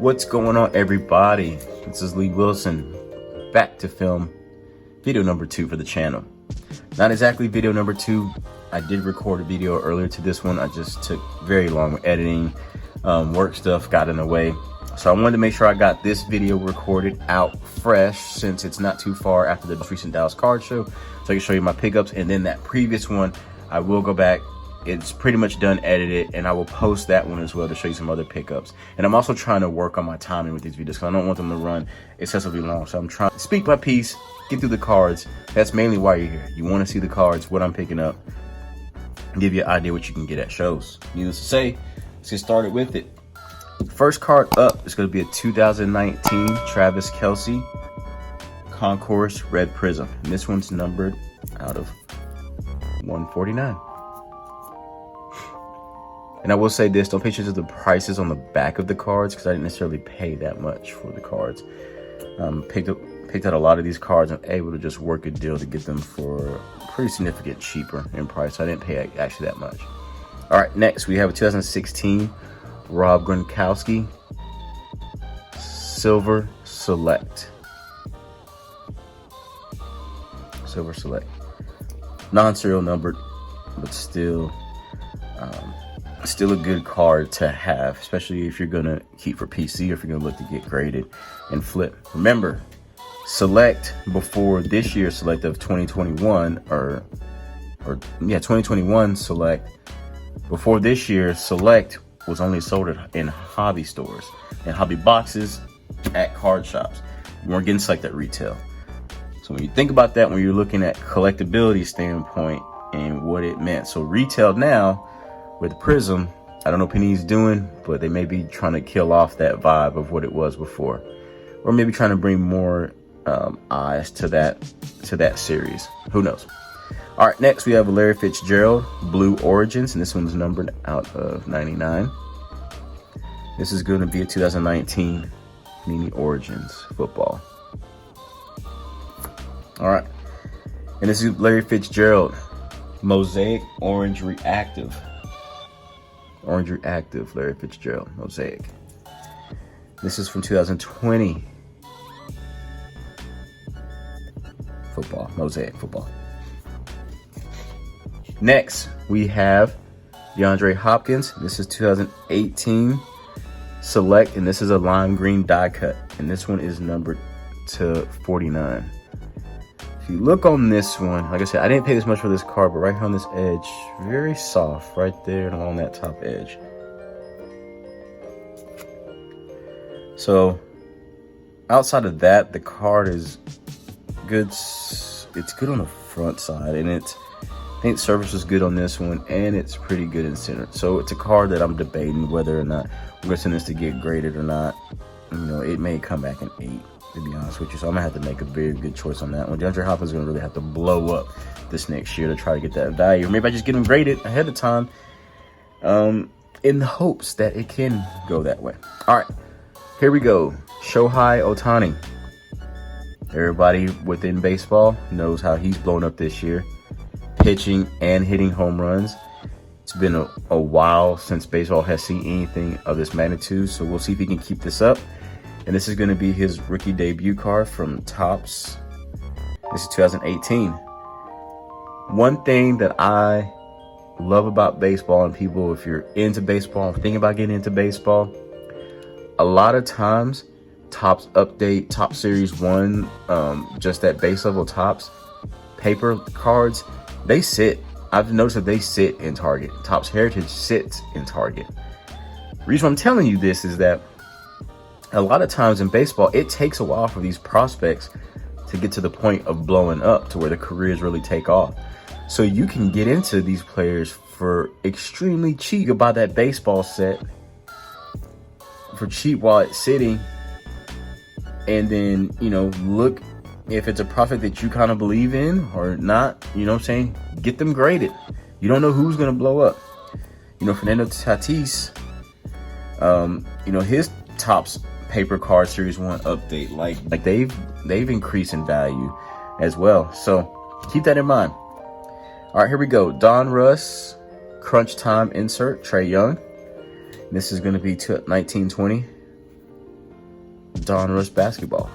What's going on, everybody? This is Lee Wilson, back to film video number 2 for the channel. Not exactly video number 2. I did record a video earlier to this one. I just took very long editing, work stuff got in the way. So I wanted to make sure I got this video recorded out fresh, since it's not too far after the recent Dallas card show. So I can show you my pickups, and then that previous one, I will go back. It's pretty much done edited, and I will post that one as well to show you some other pickups. And I'm also trying to work on my timing with these videos, because I don't want them to run excessively long. So I'm trying to speak my piece, get through the cards. That's mainly why you're here. You want to see the cards, what I'm picking up, and give you an idea what you can get at shows. Needless to say, let's get started with it. First card up is going to be a 2019 Travis Kelce Concourse Red Prizm. And this one's numbered out of 149. And I will say this, don't pay attention to the prices on the back of the cards, because I didn't necessarily pay that much for the cards. Picked out a lot of these cards and able to just work a deal to get them for pretty significant cheaper in price. So I didn't pay actually that much. All right, next we have a 2016 Rob Gronkowski Silver Select. Silver Select. Non-serial numbered, but still a good card to have, especially if you're gonna keep for PC or if you're gonna look to get graded and flip. Remember, select before this year's select of 2021 2021 select, before this year's select was only sold in hobby stores and hobby boxes at card shops. You weren't getting select at retail. So when you think about that, when you're looking at collectability standpoint and what it meant, so retail now with Prizm, I don't know what Penny's doing, but they may be trying to kill off that vibe of what it was before, or maybe trying to bring more eyes to that series. Who knows? All right, next we have Larry Fitzgerald Blue Origins, and this one's numbered out of 99. This is going to be a 2019 Mini Origins football. All right, and this is Larry Fitzgerald Mosaic Orange Reactive. Orange Reactive, Larry Fitzgerald, Mosaic. This is from 2020. Football, Mosaic football. Next, we have DeAndre Hopkins. This is 2018 Select, and this is a lime green die cut. And this one is numbered to 49. If you look on this one, like I said, I didn't pay this much for this card, but right here on this edge, very soft right there and along that top edge. So outside of that, the card is good. It's good on the front side, and paint surface is good on this one, and it's pretty good in center. So it's a card that I'm debating whether or not we're going to send this to get graded or not. You know, it may come back an 8. To be honest with you, so I'm gonna have to make a very good choice on that one. DeAndre Hopkins is gonna really have to blow up this next year to try to get that value. Or maybe I just get him graded ahead of time, in the hopes that it can go that way. All right, here we go. Shohei Ohtani. Everybody within baseball knows how he's blown up this year, pitching and hitting home runs. It's been a while since baseball has seen anything of this magnitude, so we'll see if he can keep this up. And this is going to be his rookie debut card from Topps. This is 2018. One thing that I love about baseball, and people, if you're into baseball, thinking about getting into baseball, a lot of times Topps update, Topps Series 1, just that base level Topps paper cards, they sit. I've noticed that they sit in Target. Topps Heritage sits in Target. The reason I'm telling you this is that a lot of times in baseball, it takes a while for these prospects to get to the point of blowing up to where the careers really take off. So you can get into these players for extremely cheap. You can buy that baseball set for cheap while it's sitting, and then, you know, look if it's a prospect that you kind of believe in or not, you know what I'm saying? Get them graded. You don't know who's going to blow up. You know, Fernando Tatis, you know, his Topps paper card Series 1 update, like they've increased in value as well. So keep that in mind. All right, here we go. Donruss Crunch Time insert, Trae Young. This is going to be 1920 Donruss basketball.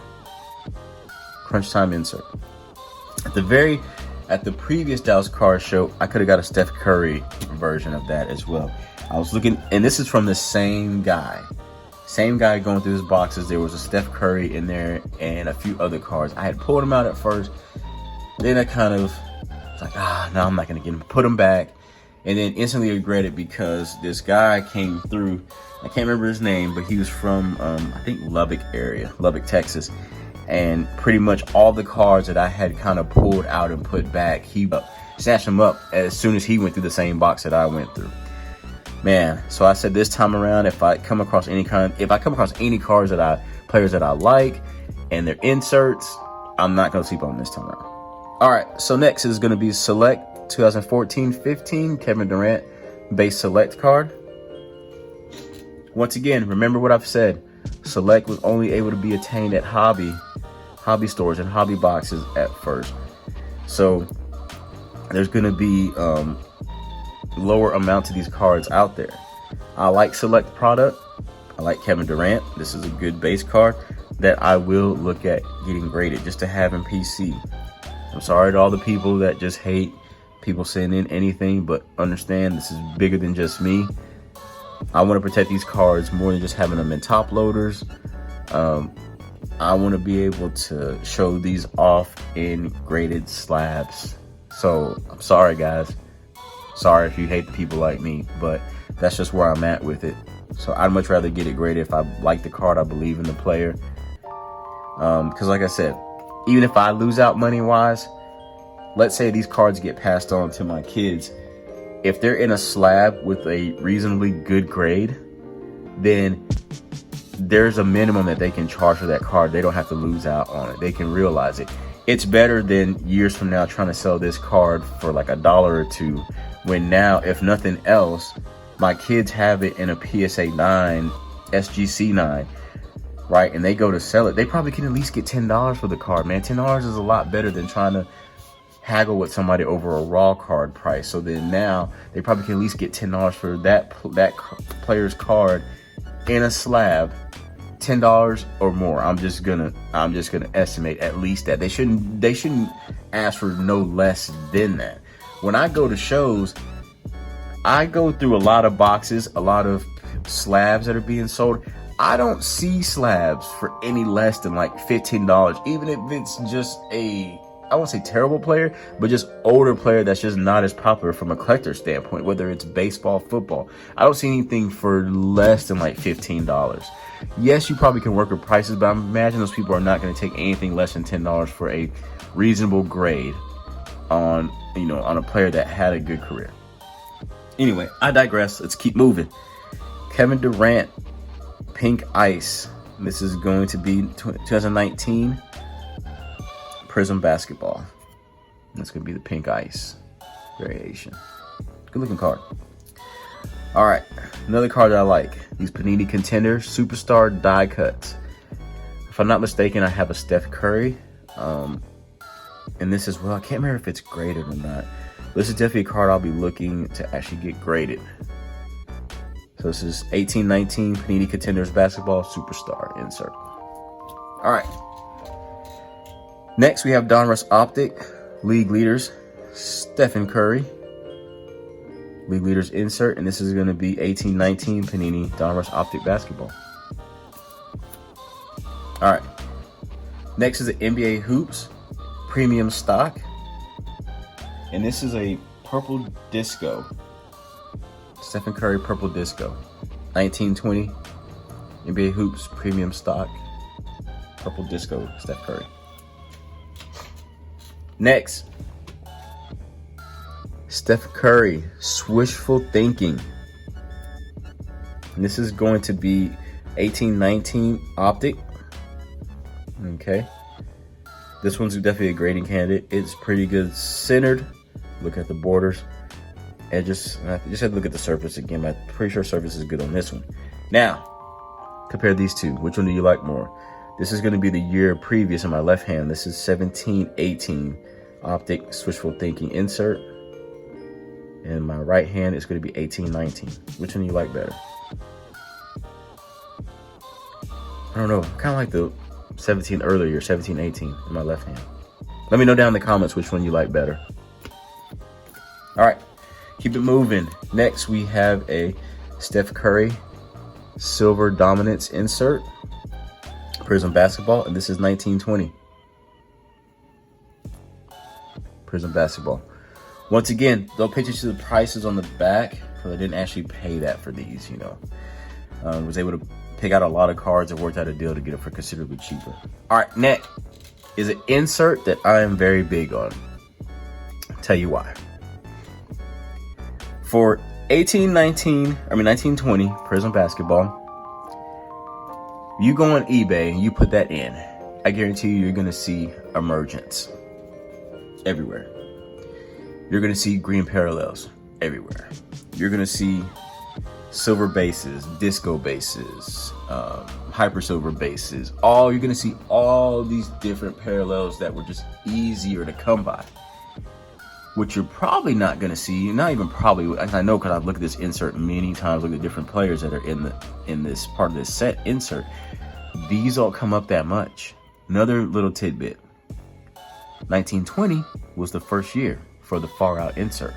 Crunch time insert. At the previous Dallas card show, I could have got a Steph Curry version of that as well. I was looking, and this is from the same guy. Same guy going through his boxes. There was a Steph Curry in there and a few other cards. I had pulled them out at first. Then I kind of was like, no, I'm not going to get them. Put them back. And then instantly regretted because this guy came through. I can't remember his name, but he was from, I think, Lubbock, Texas. And pretty much all the cards that I had kind of pulled out and put back, he snatched them up as soon as he went through the same box that I went through. Man, so I said this time around, if I come across any cards players that I like, and their inserts, I'm not gonna sleep on this time around. All right, so next is gonna be Select 2014-15 Kevin Durant base Select card. Once again, remember what I've said. Select was only able to be attained at hobby stores and hobby boxes at first. So there's going to be lower amounts of these cards out there. I like Select product. I like Kevin Durant. This is a good base card that I will look at getting graded just to have in PC. I'm sorry to all the people that just hate people sending in anything, but understand this is bigger than just me. I want to protect these cards more than just having them in top loaders. I want to be able to show these off in graded slabs. So I'm sorry, guys. Sorry if you hate the people like me, but that's just where I'm at with it. So I'd much rather get it graded if I like the card, I believe in the player. Because like I said, even if I lose out money-wise, let's say these cards get passed on to my kids. If they're in a slab with a reasonably good grade, then there's a minimum that they can charge for that card. They don't have to lose out on it. They can realize it. It's better than years from now trying to sell this card for like $1 or $2, when now, if nothing else, my kids have it in a PSA 9, SGC 9, right? And they go to sell it. They probably can at least get $10 for the card, man. $10 is a lot better than trying to haggle with somebody over a raw card price. So then now they probably can at least get $10 for that player's card in a slab, $10 or more. I'm just gonna estimate at least that. They shouldn't ask for no less than that. When I go to shows, I go through a lot of boxes, a lot of slabs that are being sold. I don't see slabs for any less than like $15, even if it's just I won't say terrible player, but just older player that's just not as popular from a collector standpoint, whether it's baseball, football. I don't see anything for less than like $15. Yes, you probably can work with prices, but I imagine those people are not going to take anything less than $10 for a reasonable grade on a player that had a good career. Anyway, I digress. Let's keep moving. Kevin Durant, Pink Ice. This is going to be 2019 Prizm basketball. That's going to be the Pink Ice variation. Good looking card. All right, another card that I like. These Panini Contenders Superstar die cuts. If I'm not mistaken, I have a Steph Curry. And this as well. I can't remember if it's graded or not. This is definitely a card I'll be looking to actually get graded. So this is 18-19 Panini Contenders Basketball Superstar insert. All right. Next, we have Donruss Optic League Leaders Stephen Curry. League Leaders insert. And this is going to be 18-19 Panini Donruss Optic Basketball. All right. Next is the NBA Hoops Premium Stock. And this is a Purple Disco. Stephen Curry Purple Disco. 1920 NBA Hoops Premium Stock. Purple Disco Steph Curry. Next, Steph Curry Swishful Thinking. And this is going to be 18-19 Optic. Okay. This one's definitely a grading candidate. It's pretty good centered. Look at the borders. And just have to look at the surface again. I'm pretty sure surface is good on this one. Now, compare these two. Which one do you like more? This is going to be the year previous in my left hand. This is 17-18 Optic Swishful Thinking insert. And my right hand is going to be 18-19. Which one do you like better? don't know, kind of like the 17 earlier, 17, 18 in my left hand. Let me know down in the comments which one you like better. All right, keep it moving. Next, we have a Steph Curry Silver Dominance insert, Prizm Basketball, and this is 1920. Prizm Basketball. Once again, they'll picture to the prices on the back, because I didn't actually pay that for these, you know. Was able to pick out a lot of cards and worked out a deal to get it for considerably cheaper. All right, next is an insert that I am very big on. I'll tell you why. For 1920 Prizm Basketball, you go on eBay and you put that in, I guarantee you're going to see emergence everywhere. You're going to see green parallels everywhere. You're going to see silver bases, disco bases, hyper silver bases. You're going to see all these different parallels that were just easier to come by. What you're probably not going to see, not even probably, I know because I've looked at this insert many times, looked at different players that are in this part of this set insert. These don't come up that much. Another little tidbit. 1920 was the first year for the far out insert.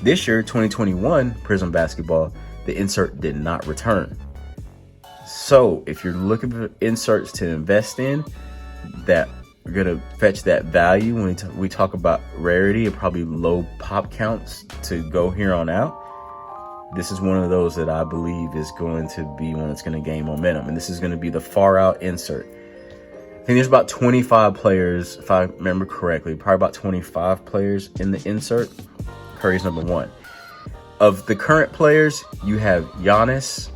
This year, 2021 Prizm Basketball, the insert did not return. So if you're looking for inserts to invest in that are going to fetch that value when we talk about rarity and probably low pop counts to go here on out, this is one of those that I believe is going to be one that's going to gain momentum. And this is going to be the far out insert. I think there's about 25 players, if I remember correctly, probably about 25 players in the insert. Curry's number one. Of the current players, you have Giannis,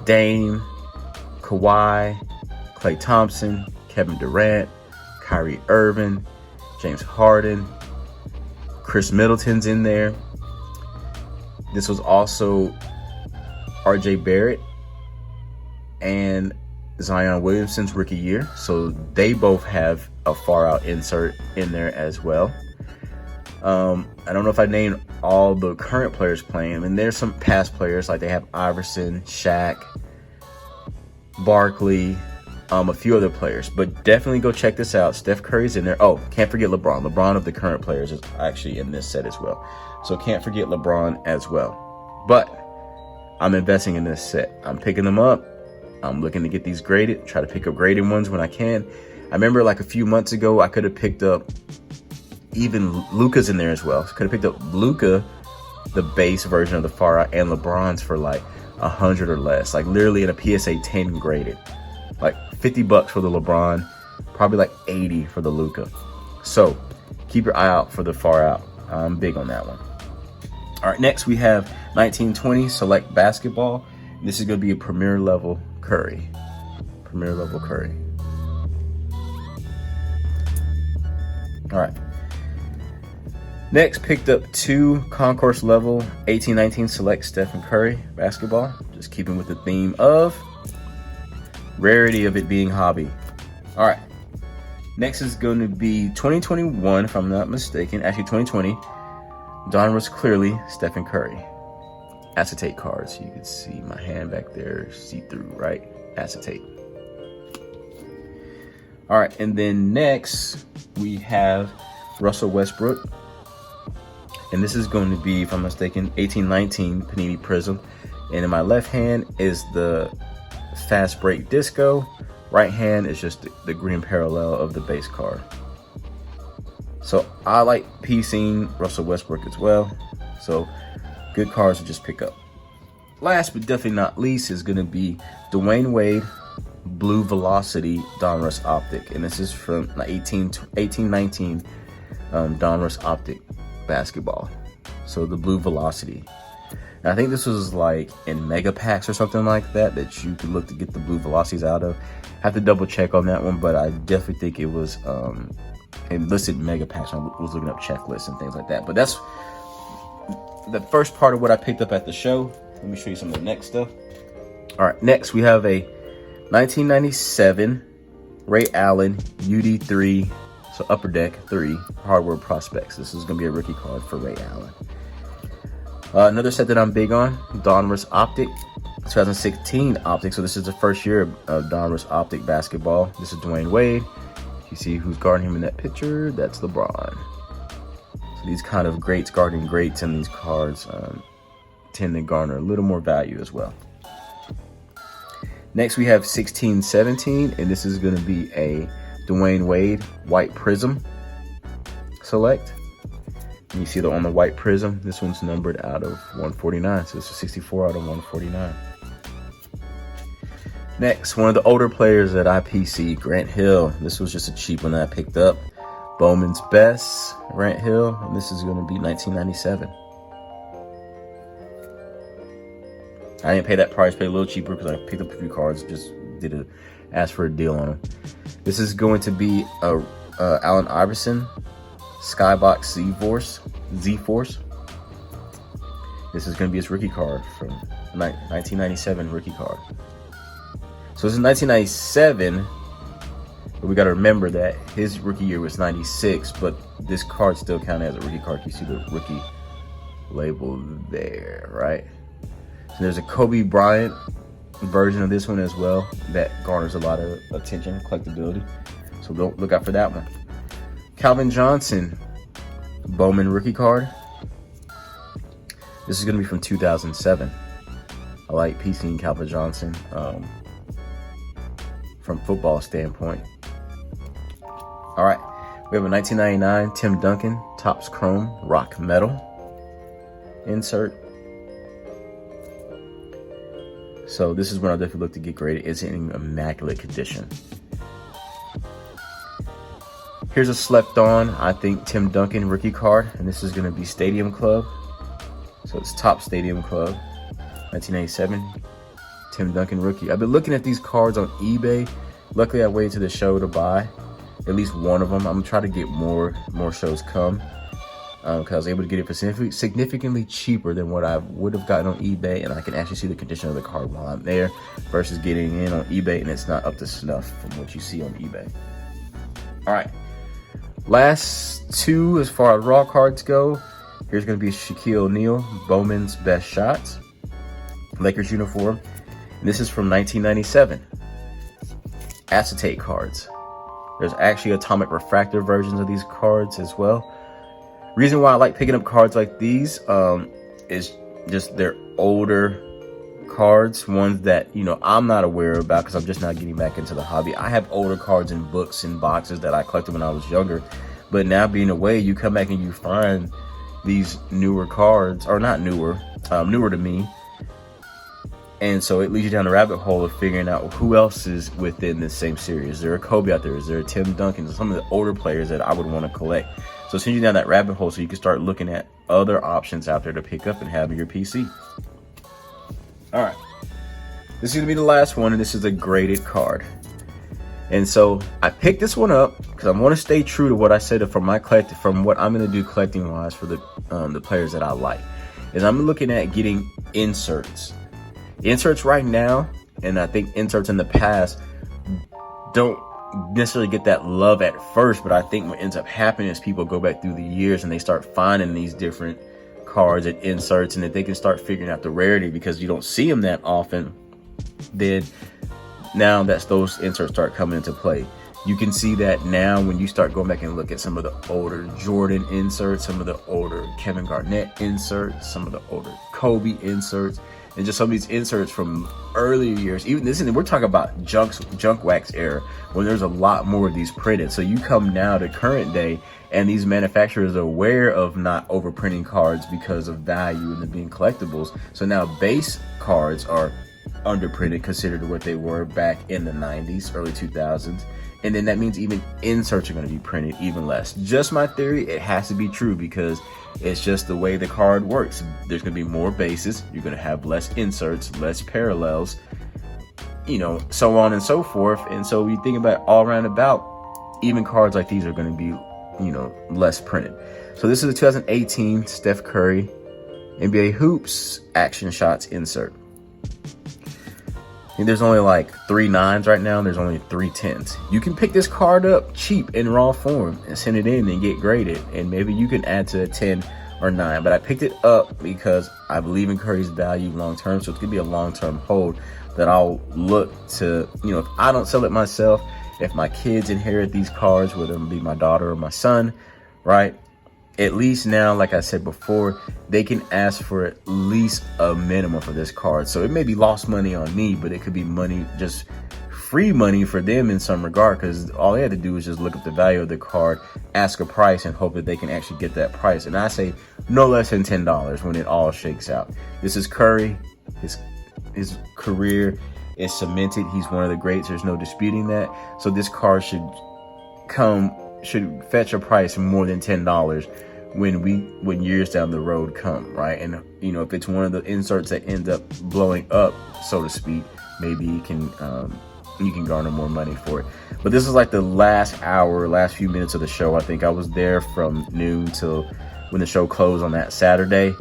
Dame, Kawhi, Klay Thompson, Kevin Durant, Kyrie Irving, James Harden, Chris Middleton's in there. This was also RJ Barrett and Zion Williamson's rookie year. So they both have a far out insert in there as well. I don't know if I named all the current players playing. And there's some past players, like they have Iverson, Shaq, Barkley, a few other players. But definitely go check this out. Steph Curry's in there. Oh, can't forget LeBron. LeBron of the current players is actually in this set as well. So can't forget LeBron as well. But I'm investing in this set. I'm picking them up. I'm looking to get these graded. Try to pick up graded ones when I can. I remember like a few months ago, I could have picked up even Luka's in there as well. So could have picked up Luka, the base version of the far out, and LeBron's for like 100 or less. Like literally in a PSA 10 graded. Like $50 for the LeBron, probably like 80 for the Luka. So keep your eye out for the far out. I'm big on that one. All right, next we have 1920 Select Basketball. This is going to be a Premier level Curry. Premier level Curry. All right. Next, picked up two Concourse level 1819 Select Stephen Curry Basketball. Just keeping with the theme of rarity of it being hobby. All right. Next is going to be 2021, if I'm not mistaken. Actually, 2020. Donruss clearly Stephen Curry. Acetate cards. You can see my hand back there. See through, right? Acetate. All right. And then next, we have Russell Westbrook. And this is going to be, if I'm mistaken, 1819 Panini Prizm. And in my left hand is the Fast Break Disco. Right hand is just the green parallel of the base card. So I like piecing Russell Westbrook as well. So good cards to just pick up. Last but definitely not least is going to be Dwayne Wade Blue Velocity Donruss Optic. And this is from 1819 Donruss Optic Basketball. So the Blue Velocity. And I think this was like in mega packs or something like that you could look to get the Blue Velocities out of. Have to double check on that one, but I definitely think it was listed mega packs. I was looking up checklists and things like that. But that's the first part of what I picked up at the show. Let me show you some of the next stuff. All right, next we have a 1997 Ray Allen UD3, so Upper Deck 3 Hardware Prospects. This is going to be a rookie card for Ray Allen. Another set that I'm big on, Donruss Optic 2016 Optic. So this is the first year of Donruss Optic basketball. This is Dwayne Wade. You see who's guarding him in that picture? That's LeBron. So these kind of greats guarding greats in these cards tend to garner a little more value as well. Next, we have 16-17, and this is going to be a Dwayne Wade white Prizm select. And you see on the white Prizm, this one's numbered out of 149, so it's a 64 out of 149. Next, one of the older players at IPC, Grant Hill. This was just a cheap one that I picked up. Bowman's Best, Grant Hill, and this is going to be 1997. I didn't pay that price, paid a little cheaper because I picked up a few cards, just asked for a deal on them. This is going to be a Allen Iverson Skybox Z-Force. This is going to be his rookie card from 1997 rookie card. So this is 1997, but we got to remember that his rookie year was 96, but this card still counted as a rookie card. You see the rookie label there, right? So there's a Kobe Bryant version of this one as well that garners a lot of attention, collectability. So look out for that one. Calvin Johnson Bowman rookie card. This is going to be from 2007. I like PC and Calvin Johnson from football standpoint. All right, we have a 1999 Tim Duncan Topps Chrome Rock Metal insert. So this is when I'll definitely look to get graded. It's in immaculate condition. Here's a slept on, I think, Tim Duncan rookie card, and this is going to be Stadium Club. So it's Top Stadium Club, 1987, Tim Duncan rookie. I've been looking at these cards on eBay. Luckily, I waited to the show to buy at least one of them. I'm trying to get more shows come because I was able to get it for significantly cheaper than what I would have gotten on eBay, and I can actually see the condition of the card while I'm there versus getting in on eBay and it's not up to snuff from what you see on eBay. All right. Last two as far as raw cards go. Here's going to be Shaquille O'Neal, Bowman's Best Shots, Lakers uniform. And this is from 1997. Acetate cards. There's actually atomic refractor versions of these cards as well. Reason why I like picking up cards like these is just they're older cards, ones that, you know, I'm not aware about because I'm just not getting back into the hobby. I have older cards in books and boxes that I collected when I was younger, but now being away, you come back and you find these newer cards, or not newer, newer to me, and so it leads you down the rabbit hole of figuring out who else is within this same series. Is there a Kobe out there? Is there a Tim Duncan? Some of the older players that I would want to collect. So it sends you down that rabbit hole so you can start looking at other options out there to pick up and have in your PC. All right, this is going to be the last one, and this is a graded card. And so I picked this one up because I want to stay true to what I said from what I'm going to do collecting wise for the players that I like. Is I'm looking at getting inserts. Inserts right now, and I think inserts in the past don't necessarily get that love at first, but I think what ends up happening is people go back through the years and they start finding these different cards and inserts, and that they can start figuring out the rarity because you don't see them that often. Then now that's those inserts start coming into play. You can see that now when you start going back and look at some of the older Jordan inserts, some of the older Kevin Garnett inserts, some of the older Kobe inserts, and just some of these inserts from earlier years. Even this, and we're talking about junk wax era, when there's a lot more of these printed. So you come now to current day, and these manufacturers are aware of not overprinting cards because of value and them being collectibles. So now base cards are underprinted, considered to what they were back in the 90s, early 2000s. And then that means even inserts are going to be printed even less. Just my theory, it has to be true because it's just the way the card works. There's going to be more bases. You're going to have less inserts, less parallels, you know, so on and so forth. And so you think about all around about, even cards like these are going to be, you know, less printed. So this is a 2018 Steph Curry NBA Hoops Action Shots insert. And there's only like 3 9s right now, and there's only 3 10s. You can pick this card up cheap in raw form and send it in and get graded, and maybe you can add to a 10 or 9. But I picked it up because I believe in Curry's value long term. So it's going to be a long-term hold that I'll look to, if I don't sell it myself, if my kids inherit these cards, whether it be my daughter or my son, right? At least now, like I said before, they can ask for at least a minimum for this card. So it may be lost money on me, but it could be money, just free money for them in some regard, because all they had to do is just look up the value of the card, ask a price, and hope that they can actually get that price. And I say no less than $10 when it all shakes out. This is Curry. His career is cemented. He's one of the greats. There's no disputing that. So this card should fetch a price more than $10 when years down the road come, right? And if it's one of the inserts that end up blowing up, so to speak, maybe you can garner more money for it. But this is like the last few minutes of the show. I think I was there from noon till when the show closed on that Saturday,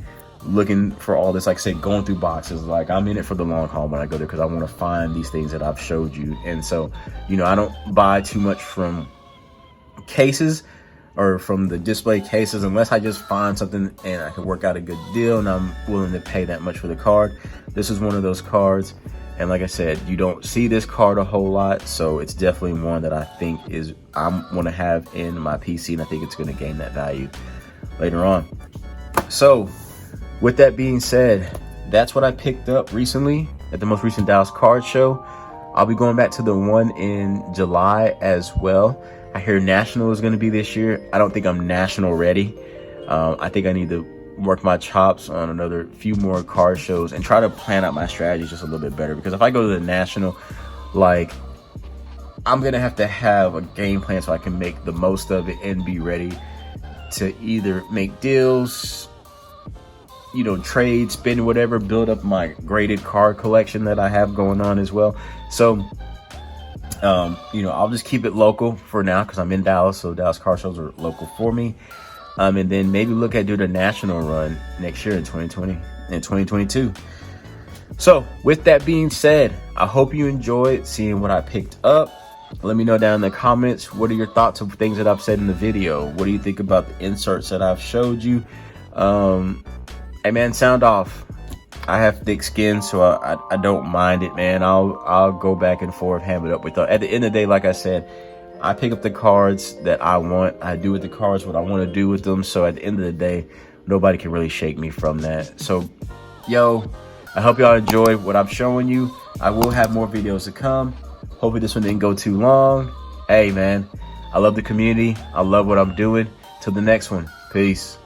looking for all this, like I said, going through boxes. Like, I'm in it for the long haul when I go there, because I want to find these things that I've showed you. And so, I don't buy too much from cases or from the display cases unless I just find something and I can work out a good deal and I'm willing to pay that much for the card. This is one of those cards, and like I said, you don't see this card a whole lot, so it's definitely one that I think I'm going to have in my PC, and I think it's going to gain that value later on. So with that being said, that's what I picked up recently at the most recent Dallas card show. I'll be going back to the one in July as well. I hear National is going to be this year. I don't think I'm National ready. I think I need to work my chops on another few more card shows and try to plan out my strategies just a little bit better. Because if I go to the National, I'm going to have a game plan so I can make the most of it and be ready to either make deals, trade, spend, whatever, build up my graded card collection that I have going on as well. So, I'll just keep it local for now because I'm in Dallas, so Dallas car shows are local for me. And then maybe look at doing a national run next year in 2020 and 2022. So with that being said, I hope you enjoyed seeing what I picked up. Let me know down in the comments, what are your thoughts of things that I've said in the video? What do you think about the inserts that I've showed you? Hey man, sound off. I have thick skin, so I don't mind it, man. I'll go back and forth, ham it up with. At the end of the day, like I said, I pick up the cards that I want. I do with the cards what I want to do with them. So at the end of the day, nobody can really shake me from that. So, I hope y'all enjoy what I'm showing you. I will have more videos to come. Hopefully this one didn't go too long. Hey, man, I love the community. I love what I'm doing. Till the next one. Peace.